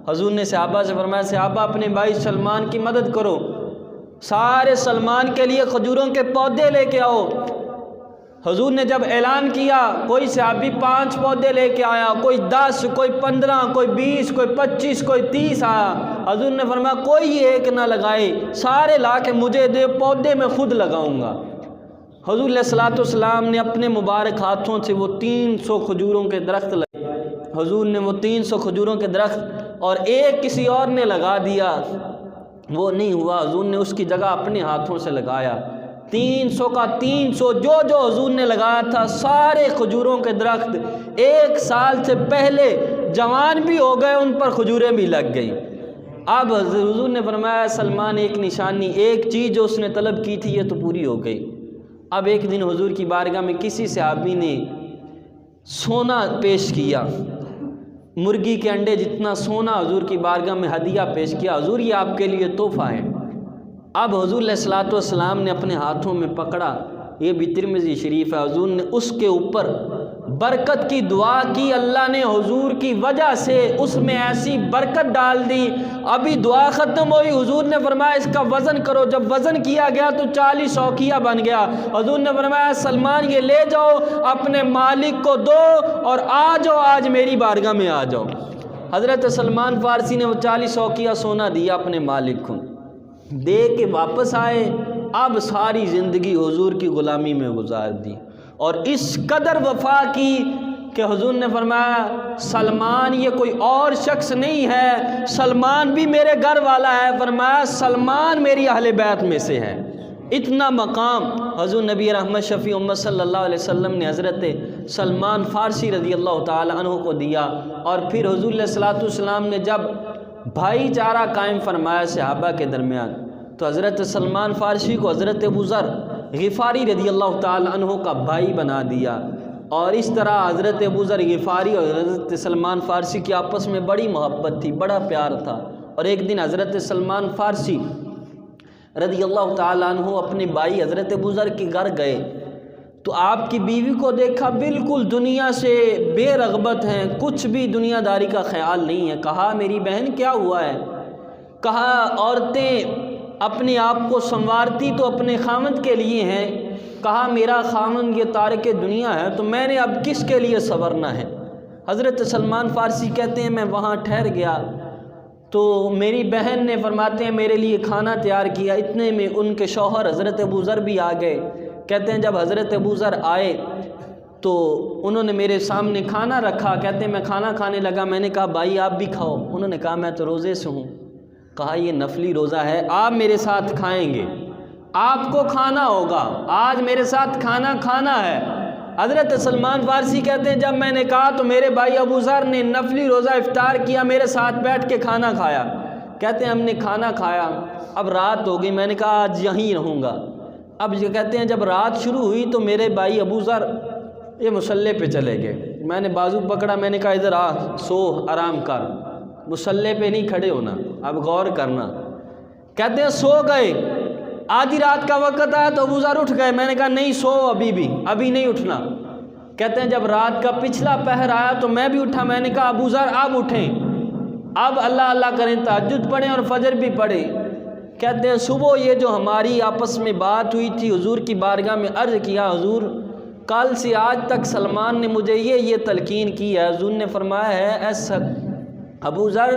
حضور نے صحابہ سے فرمایا صحابہ اپنے بھائی سلمان کی مدد کرو، سارے سلمان کے لیے کھجوروں کے پودے لے کے آؤ۔ حضور نے جب اعلان کیا کوئی صحابی 5 پودے لے کے آیا، کوئی 10، کوئی 15، کوئی 20، کوئی 25، کوئی 30 آیا۔ حضور نے فرمایا کوئی ایک نہ لگائے، سارے لا کے مجھے دے، پودے میں خود لگاؤں گا۔ حضور علیہ الصلوۃ والسلام نے اپنے مبارک ہاتھوں سے وہ 300 کھجوروں کے درخت لگائے. حضور نے وہ 300 کھجوروں کے درخت اور ایک کسی اور نے لگا دیا، وہ نہیں ہوا. حضور نے اس کی جگہ اپنے ہاتھوں سے لگایا. 300 کا 300 جو حضور نے لگایا تھا، سارے کھجوروں کے درخت 1 سال سے پہلے جوان بھی ہو گئے، ان پر کھجوریں بھی لگ گئیں. اب حضور نے فرمایا سلمان ایک نشانی، ایک چیز جو اس نے طلب کی تھی یہ تو پوری ہو گئی. اب ایک دن حضور کی بارگاہ میں کسی صحابی نے سونا پیش کیا، مرغی کے انڈے جتنا سونا حضور کی بارگاہ میں ہدیہ پیش کیا. حضور یہ آپ کے لیے تحفہ ہے. اب حضور علیہ الصلوۃ والسلام نے اپنے ہاتھوں میں پکڑا، یہ بھی ترمذی شریف ہے. حضور نے اس کے اوپر برکت کی دعا کی، اللہ نے حضور کی وجہ سے اس میں ایسی برکت ڈال دی. ابھی دعا ختم ہوئی، حضور نے فرمایا اس کا وزن کرو. جب وزن کیا گیا تو 40 اوقیہ بن گیا. حضور نے فرمایا سلمان یہ لے جاؤ، اپنے مالک کو دو اور آ جاؤ، آج میری بارگاہ میں آ جاؤ. حضرت سلمان فارسی نے وہ 40 اوقیہ سونا دیا اپنے مالک کو، دے کے واپس آئے. اب ساری زندگی حضور کی غلامی میں گزار دی اور اس قدر وفا کی کہ حضور نے فرمایا سلمان یہ کوئی اور شخص نہیں ہے، سلمان بھی میرے گھر والا ہے. فرمایا سلمان میری اہل بیت میں سے ہے. اتنا مقام حضور نبی رحمت شفیع امت صلی اللہ علیہ وسلم نے حضرت سلمان فارسی رضی اللہ تعالی عنہ کو دیا. اور پھر حضور علیہ الصلوۃ والسلام نے جب بھائی چارہ قائم فرمایا صحابہ کے درمیان، تو حضرت سلمان فارسی کو حضرت ابو ذر غفاری رضی اللہ تعالی عنہ کا بھائی بنا دیا. اور اس طرح حضرت ابو ذر غفاری اور حضرت سلمان فارسی کی آپس میں بڑی محبت تھی، بڑا پیار تھا. اور ایک دن حضرت سلمان فارسی رضی اللہ تعالی عنہ اپنے بھائی حضرت ابو ذر کے گھر گئے تو آپ کی بیوی کو دیکھا بالکل دنیا سے بے رغبت ہیں، کچھ بھی دنیا داری کا خیال نہیں ہے. کہا میری بہن کیا ہوا ہے؟ کہا عورتیں اپنے آپ کو سنوارتی تو اپنے خامند کے لیے ہیں. کہا میرا خامند یہ تارک دنیا ہے تو میں نے اب کس کے لیے سنورنا ہے؟ حضرت سلمان فارسی کہتے ہیں میں وہاں ٹھہر گیا تو میری بہن نے فرماتے ہیں میرے لیے کھانا تیار کیا. اتنے میں ان کے شوہر حضرت ابو ذر بھی آ گئے. کہتے ہیں جب حضرت ابو ذر آئے تو انہوں نے میرے سامنے کھانا رکھا. کہتے ہیں میں کھانا کھانے لگا، میں نے کہا بھائی آپ بھی کھاؤ. انہوں نے کہا میں تو روزے سے ہوں. کہا یہ نفلی روزہ ہے، آپ میرے ساتھ کھائیں گے، آپ کو کھانا ہوگا، آج میرے ساتھ کھانا کھانا ہے. حضرت سلمان فارسی کہتے ہیں جب میں نے کہا تو میرے بھائی ابو ذر نے نفلی روزہ افطار کیا، میرے ساتھ بیٹھ کے کھانا کھایا. کہتے ہیں ہم نے کھانا کھایا، اب رات ہو گئی، میں نے کہا آج یہیں رہوں گا. اب یہ کہتے ہیں جب رات شروع ہوئی تو میرے بھائی ابو ذر یہ مصلے پہ چلے گئے. میں نے بازو پکڑا، میں نے کہا ادھر آ، سو آرام کر، مصلے پہ نہیں کھڑے ہونا، اب غور کرنا. کہتے ہیں سو گئے. آدھی رات کا وقت آیا تو ابو ذر اٹھ گئے. میں نے کہا نہیں سو، ابھی نہیں اٹھنا. کہتے ہیں جب رات کا پچھلا پہر آیا تو میں بھی اٹھا. میں نے کہا ابو ذر اب اٹھیں، اب اللہ اللہ کریں، تہجد پڑھیں اور فجر بھی پڑھیں. کہتے ہیں صبح یہ جو ہماری آپس میں بات ہوئی تھی حضور کی بارگاہ میں عرض کیا حضور کل سے آج تک سلمان نے مجھے یہ تلقین کی ہے. حضور نے فرمایا ہے ایسا ابو ذر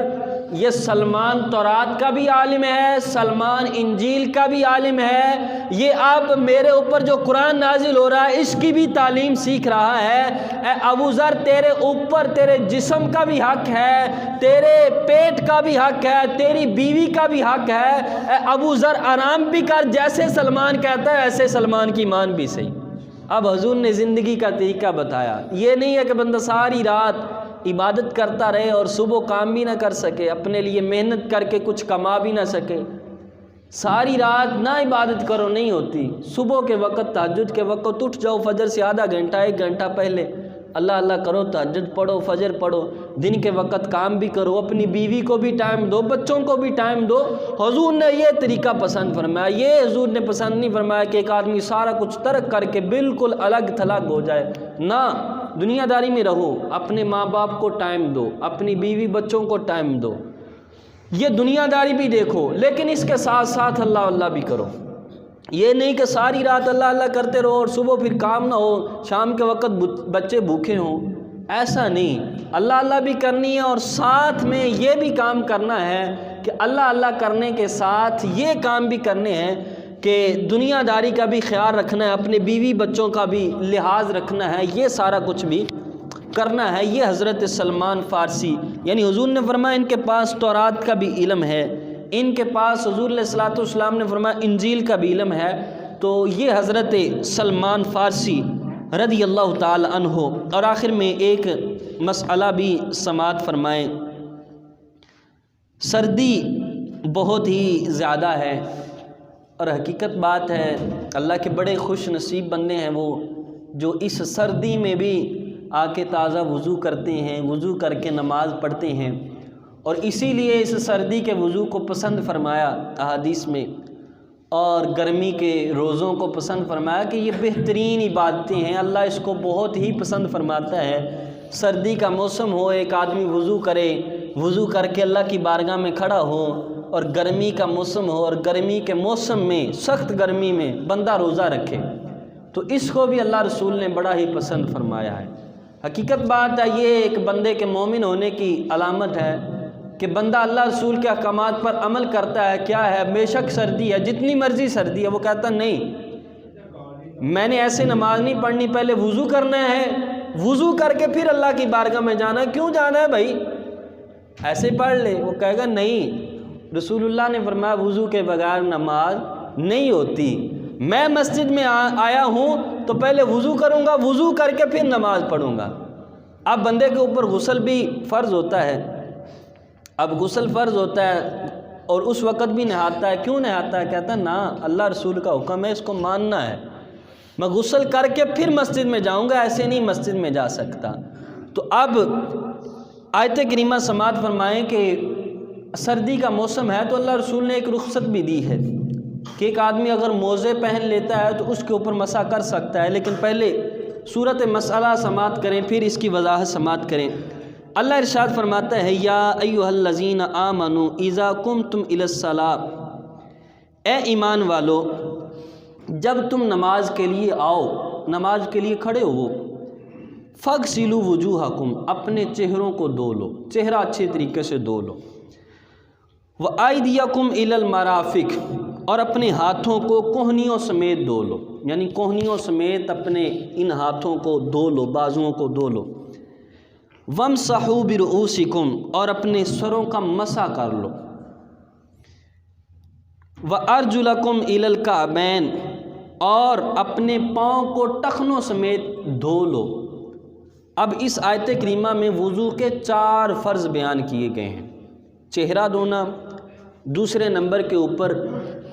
یہ سلمان تورات کا بھی عالم ہے، سلمان انجیل کا بھی عالم ہے، یہ اب میرے اوپر جو قرآن نازل ہو رہا ہے اس کی بھی تعلیم سیکھ رہا ہے. اے ابو ذر تیرے اوپر تیرے جسم کا بھی حق ہے، تیرے پیٹ کا بھی حق ہے، تیری بیوی کا بھی حق ہے. اے ابو ذر آرام بھی کر، جیسے سلمان کہتا ہے ایسے سلمان کی مان بھی صحیح. اب حضور نے زندگی کا طریقہ بتایا. یہ نہیں ہے کہ بندہ ساری رات عبادت کرتا رہے اور صبح کام بھی نہ کر سکے، اپنے لیے محنت کر کے کچھ کما بھی نہ سکے. ساری رات نہ عبادت کرو نہیں ہوتی. صبح کے وقت تہجد کے وقت اٹھ جاؤ، فجر سے آدھا گھنٹہ 1 گھنٹہ پہلے اللہ اللہ کرو، تہجد پڑھو، فجر پڑھو. دن کے وقت کام بھی کرو، اپنی بیوی کو بھی ٹائم دو، بچوں کو بھی ٹائم دو. حضور نے یہ طریقہ پسند فرمایا. یہ حضور نے پسند نہیں فرمایا کہ ایک آدمی سارا کچھ ترک کر کے بالکل الگ تھلگ ہو جائے. نہ، دنیا داری میں رہو، اپنے ماں باپ کو ٹائم دو، اپنی بیوی بچوں کو ٹائم دو. یہ دنیا داری بھی دیکھو لیکن اس کے ساتھ ساتھ اللہ اللہ بھی کرو. یہ نہیں کہ ساری رات اللہ اللہ کرتے رہو اور صبح پھر کام نہ ہو، شام کے وقت بچے بھوکے ہوں. ایسا نہیں، اللہ اللہ بھی کرنی ہے اور ساتھ میں یہ بھی کام کرنا ہے کہ اللہ اللہ کرنے کے ساتھ یہ کام بھی کرنے ہیں کہ دنیا داری کا بھی خیال رکھنا ہے، اپنے بیوی بچوں کا بھی لحاظ رکھنا ہے، یہ سارا کچھ بھی کرنا ہے۔ یہ حضرت سلمان فارسی یعنی حضور نے فرمایا ان کے پاس تورات کا بھی علم ہے، ان کے پاس حضور علیہ الصلوۃ والسلام نے فرمایا انجیل کا بھی علم ہے۔ تو یہ حضرت سلمان فارسی رضی اللہ تعالی عنہ۔ اور آخر میں ایک مسئلہ بھی سماعت فرمائیں۔ سردی بہت ہی زیادہ ہے اور حقیقت بات ہے اللہ کے بڑے خوش نصیب بندے ہیں وہ جو اس سردی میں بھی آ کے تازہ وضو کرتے ہیں، وضو کر کے نماز پڑھتے ہیں، اور اسی لیے اس سردی کے وضو کو پسند فرمایا احادیث میں، اور گرمی کے روزوں کو پسند فرمایا کہ یہ بہترین عبادتیں ہیں، اللہ اس کو بہت ہی پسند فرماتا ہے۔ سردی کا موسم ہو، ایک آدمی وضو کرے، وضو کر کے اللہ کی بارگاہ میں کھڑا ہو، اور گرمی کا موسم ہو اور گرمی کے موسم میں سخت گرمی میں بندہ روزہ رکھے، تو اس کو بھی اللہ رسول نے بڑا ہی پسند فرمایا ہے۔ حقیقت بات ہے یہ ایک بندے کے مومن ہونے کی علامت ہے کہ بندہ اللہ رسول کے احکامات پر عمل کرتا ہے۔ کیا ہے؟ بے شک سردی ہے، جتنی مرضی سردی ہے، وہ کہتا نہیں میں نے ایسے نماز نہیں پڑھنی، پہلے وضو کرنا ہے، وضو کر کے پھر اللہ کی بارگاہ میں جانا ہے۔ کیوں جانا ہے بھائی؟ ایسے پڑھ لے۔ وہ کہے گا نہیں، رسول اللہ نے فرمایا وضو کے بغیر نماز نہیں ہوتی، میں مسجد میں آیا ہوں تو پہلے وضو کروں گا، وضو کر کے پھر نماز پڑھوں گا۔ اب بندے کے اوپر غسل بھی فرض ہوتا ہے، اب غسل فرض ہوتا ہے اور اس وقت بھی نہاتا ہے۔ کیوں نہاتا ہے؟ کہتا ہے نا اللہ رسول کا حکم ہے، اس کو ماننا ہے، میں غسل کر کے پھر مسجد میں جاؤں گا، ایسے نہیں مسجد میں جا سکتا۔ تو اب آیت کریمہ سماعت فرمائیں کہ سردی کا موسم ہے تو اللہ رسول نے ایک رخصت بھی دی ہے کہ ایک آدمی اگر موزے پہن لیتا ہے تو اس کے اوپر مسح کر سکتا ہے، لیکن پہلے صورت مسئلہ سماعت کریں پھر اس کی وضاحت سماعت کریں۔ اللہ ارشاد فرماتا ہے یا ایھا الذین آمنوا اذا قمتم الی الصلاۃ، اے ایمان والو جب تم نماز کے لیے آؤ، نماز کے لیے کھڑے ہو، فاغسلوا وجوہکم، اپنے چہروں کو دھو لو، چہرہ اچھے طریقے سے دھو لو، وَأَيْدِيَكُمْ إِلَى الْمَرَافِقِ، اور اپنے ہاتھوں کو کوہنیوں سمیت دھو لو، یعنی کوہنیوں سمیت اپنے ان ہاتھوں کو دھو لو، بازوؤں کو دھو لو، وَامْسَحُوا بِرُؤُوسِكُمْ، اور اپنے سروں کا مسح کر لو، وَأَرْجُلَكُمْ إِلَى الْكَعْبَيْنِ، اور اپنے پاؤں کو ٹخنوں سمیت دھو لو۔ اب اس آیت کریمہ میں وضو کے 4 فرض بیان کیے گئے ہیں، چہرہ دھونا، دوسرے نمبر کے اوپر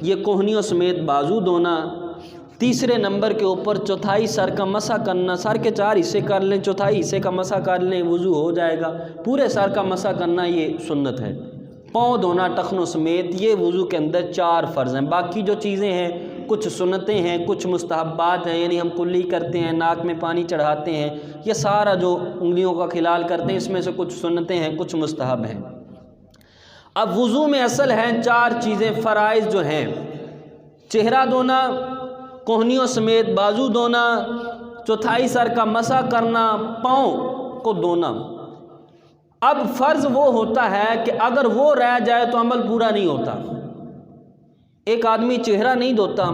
یہ کوہنیوں سمیت بازو دھونا، تیسرے نمبر کے اوپر چوتھائی سر کا مسح کرنا، سر کے 4 حصے کر لیں، چوتھائی حصے کا مسح کر لیں، وضو ہو جائے گا۔ پورے سر کا مسح کرنا یہ سنت ہے۔ پاؤں دھونا ٹخنوں سمیت، یہ وضو کے اندر 4 فرض ہیں۔ باقی جو چیزیں ہیں کچھ سنتیں ہیں، کچھ مستحبات ہیں، یعنی ہم کلی کرتے ہیں، ناک میں پانی چڑھاتے ہیں، یہ سارا جو انگلیوں کا خلال کرتے ہیں، اس میں سے کچھ سنتیں ہیں، کچھ مستحب ہیں۔ اب وضو میں اصل ہیں 4 چیزیں، فرائض جو ہیں، چہرہ دھونا، کوہنیوں سمیت بازو دھونا، چوتھائی سر کا مسح کرنا، پاؤں کو دھونا۔ اب فرض وہ ہوتا ہے کہ اگر وہ رہ جائے تو عمل پورا نہیں ہوتا۔ ایک آدمی چہرہ نہیں دھوتا،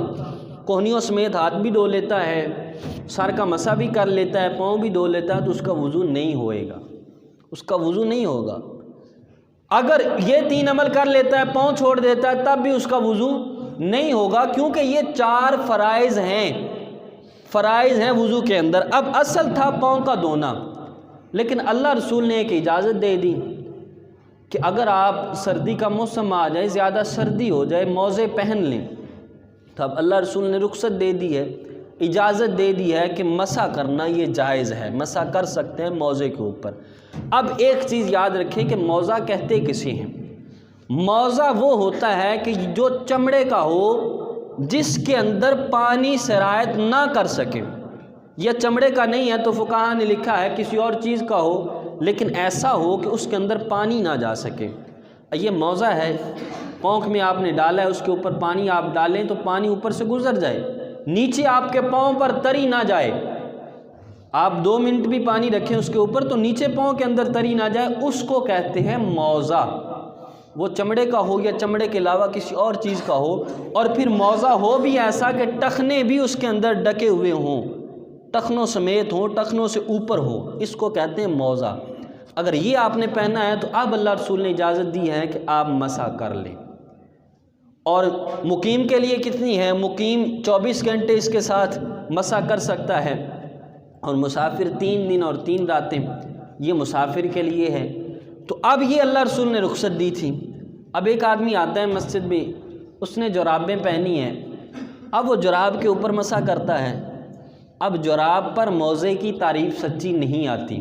کوہنیوں سمیت ہاتھ بھی دھو لیتا ہے، سر کا مسح بھی کر لیتا ہے، پاؤں بھی دھو لیتا ہے، تو اس کا وضو نہیں ہوئے گا، اس کا وضو نہیں ہوگا۔ اگر یہ 3 عمل کر لیتا ہے، پاؤں چھوڑ دیتا ہے، تب بھی اس کا وضو نہیں ہوگا، کیونکہ یہ 4 فرائض ہیں، فرائض ہیں وضو کے اندر۔ اب اصل تھا پاؤں کا دھونا، لیکن اللہ رسول نے ایک اجازت دے دی کہ اگر آپ سردی کا موسم آ جائے، زیادہ سردی ہو جائے، موزے پہن لیں، تو اب اللہ رسول نے رخصت دے دی ہے، اجازت دے دی ہے کہ مسح کرنا یہ جائز ہے، مسح کر سکتے ہیں موزے کے اوپر۔ اب ایک چیز یاد رکھیں کہ موزہ کہتے کسے ہیں؟ موزہ وہ ہوتا ہے کہ جو چمڑے کا ہو، جس کے اندر پانی سرایت نہ کر سکے۔ یہ چمڑے کا نہیں ہے تو فقہاء نے لکھا ہے کسی اور چیز کا ہو، لیکن ایسا ہو کہ اس کے اندر پانی نہ جا سکے۔ یہ موزہ ہے، پونک میں آپ نے ڈالا ہے، اس کے اوپر پانی آپ ڈالیں تو پانی اوپر سے گزر جائے، نیچے آپ کے پاؤں پر تری نہ جائے۔ آپ 2 منٹ بھی پانی رکھیں اس کے اوپر تو نیچے پاؤں کے اندر تری نہ جائے، اس کو کہتے ہیں موزہ۔ وہ چمڑے کا ہو یا چمڑے کے علاوہ کسی اور چیز کا ہو، اور پھر موزہ ہو بھی ایسا کہ ٹخنے بھی اس کے اندر ڈکے ہوئے ہوں، ٹخنوں سمیت ہوں، ٹخنوں سے اوپر ہو، اس کو کہتے ہیں موزہ۔ اگر یہ آپ نے پہنا ہے تو اب اللہ رسول نے اجازت دی ہے کہ آپ مسح کر لیں۔ اور مقیم کے لیے کتنی ہے؟ مقیم 24 گھنٹے اس کے ساتھ مسح کر سکتا ہے، اور مسافر 3 دن اور 3 راتیں، یہ مسافر کے لیے ہے۔ تو اب یہ اللہ رسول نے رخصت دی تھی۔ اب ایک آدمی آتا ہے مسجد میں، اس نے جرابیں پہنی ہیں، اب وہ جراب کے اوپر مسح کرتا ہے۔ اب جراب پر موزے کی تعریف سچی نہیں آتی۔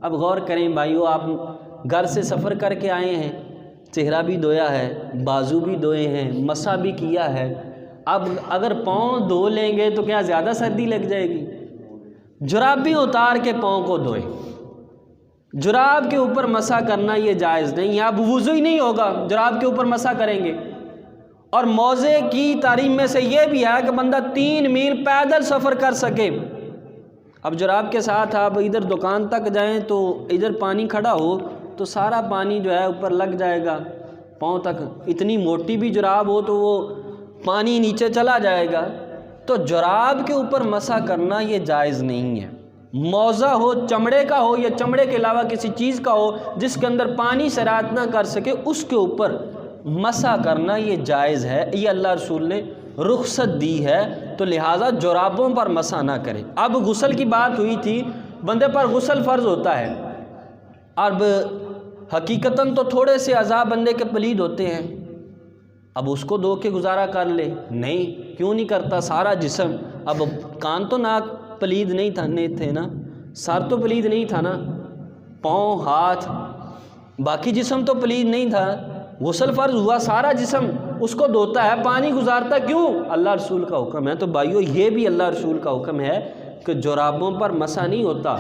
اب غور کریں بھائیو، آپ گھر سے سفر کر کے آئے ہیں، چہرہ بھی دھویا ہے، بازو بھی دھوئے ہیں، مسح بھی کیا ہے، اب اگر پاؤں دھو لیں گے تو کیا زیادہ سردی لگ جائے گی؟ جراب بھی اتار کے پاؤں کو دھوئیں۔ جراب کے اوپر مسح کرنا یہ جائز نہیں ہے۔ اب وضو ہی نہیں ہوگا، جراب کے اوپر مسح کریں گے۔ اور موزے کی تعلیم میں سے یہ بھی ہے کہ بندہ 3 میل پیدل سفر کر سکے۔ اب جراب کے ساتھ آپ ادھر دکان تک جائیں تو ادھر پانی کھڑا ہو تو سارا پانی جو ہے اوپر لگ جائے گا پاؤں تک، اتنی موٹی بھی جراب ہو تو وہ پانی نیچے چلا جائے گا۔ تو جراب کے اوپر مسح کرنا یہ جائز نہیں ہے۔ موزہ ہو، چمڑے کا ہو یا چمڑے کے علاوہ کسی چیز کا ہو جس کے اندر پانی سرایت نہ کر سکے، اس کے اوپر مسح کرنا یہ جائز ہے، یہ اللہ رسول نے رخصت دی ہے، تو لہٰذا جرابوں پر مسح نہ کریں۔ اب غسل کی بات ہوئی تھی، بندے پر غسل فرض ہوتا ہے۔ اب حقیقتاً تو تھوڑے سے اعضاء بندے کے پلید ہوتے ہیں، اب اس کو دھو کے گزارا کر لے، نہیں کیوں نہیں کرتا؟ سارا جسم، اب کان تو ناک پلید نہیں تھے نا، سر تو پلید نہیں تھا نا، پاؤں ہاتھ باقی جسم تو پلید نہیں تھا، غسل فرض ہوا، سارا جسم اس کو دھوتا ہے، پانی گزارتا، کیوں؟ اللہ رسول کا حکم ہے۔ تو بھائیو یہ بھی اللہ رسول کا حکم ہے کہ جرابوں پر مسح نہیں ہوتا،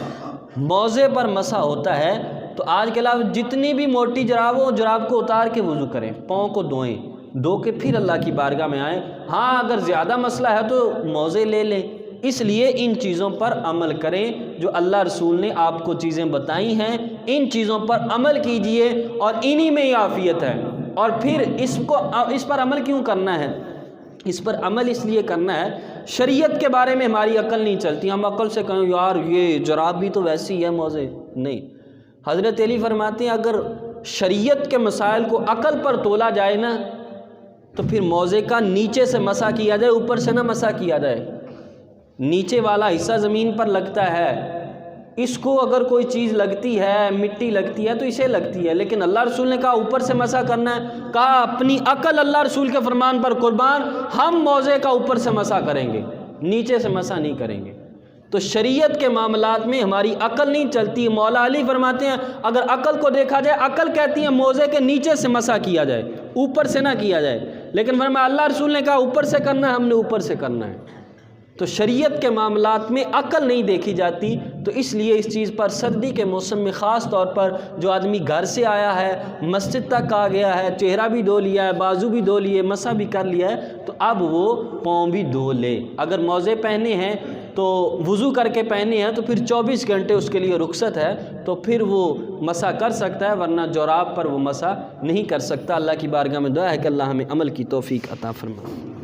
موزے پر مسح ہوتا ہے۔ تو آج کے علاوہ جتنی بھی موٹی جراب ہو، جراب کو اتار کے وضو کریں، پاؤں کو دھوئیں، دھو کے پھر اللہ کی بارگاہ میں آئیں۔ ہاں اگر زیادہ مسئلہ ہے تو موزے لے لیں۔ اس لیے ان چیزوں پر عمل کریں جو اللہ رسول نے آپ کو چیزیں بتائی ہیں، ان چیزوں پر عمل کیجئے، اور انہی میں ہی عافیت ہے۔ اور پھر اس پر عمل کیوں کرنا ہے؟ اس پر عمل اس لیے کرنا ہے، شریعت کے بارے میں ہماری عقل نہیں چلتی، ہم عقل سے کہیں یار یہ جراب بھی تو ویسی ہے موزے، نہیں۔ حضرت علی فرماتے ہیں اگر شریعت کے مسائل کو عقل پر تولا جائے نا تو پھر موزے کا نیچے سے مسح کیا جائے، اوپر سے نہ مسح کیا جائے۔ نیچے والا حصہ زمین پر لگتا ہے، اس کو اگر کوئی چیز لگتی ہے، مٹی لگتی ہے تو اسے لگتی ہے، لیکن اللہ رسول نے کہا اوپر سے مسح کرنا ہے، کہا اپنی عقل اللہ رسول کے فرمان پر قربان، ہم موزے کا اوپر سے مسح کریں گے، نیچے سے مسح نہیں کریں گے۔ تو شریعت کے معاملات میں ہماری عقل نہیں چلتی۔ مولا علی فرماتے ہیں اگر عقل کو دیکھا جائے، عقل کہتی ہے موزے کے نیچے سے مسح کیا جائے، اوپر سے نہ کیا جائے، لیکن فرمایا اللہ رسول نے کہا اوپر سے کرنا ہے، ہم نے اوپر سے کرنا ہے۔ تو شریعت کے معاملات میں عقل نہیں دیکھی جاتی، تو اس لیے اس چیز پر سردی کے موسم میں خاص طور پر جو آدمی گھر سے آیا ہے، مسجد تک آ گیا ہے، چہرہ بھی دھو لیا ہے، بازو بھی دھو لیے، مسح بھی کر لیا ہے، تو اب وہ پاؤں بھی دھو لے۔ اگر موزے پہنے ہیں تو وضو کر کے پہنے ہیں تو پھر 24 گھنٹے اس کے لیے رخصت ہے، تو پھر وہ مسح کر سکتا ہے، ورنہ جراب پر وہ مسح نہیں کر سکتا۔ اللہ کی بارگاہ میں دعا ہے کہ اللہ ہمیں عمل کی توفیق عطا فرمائے۔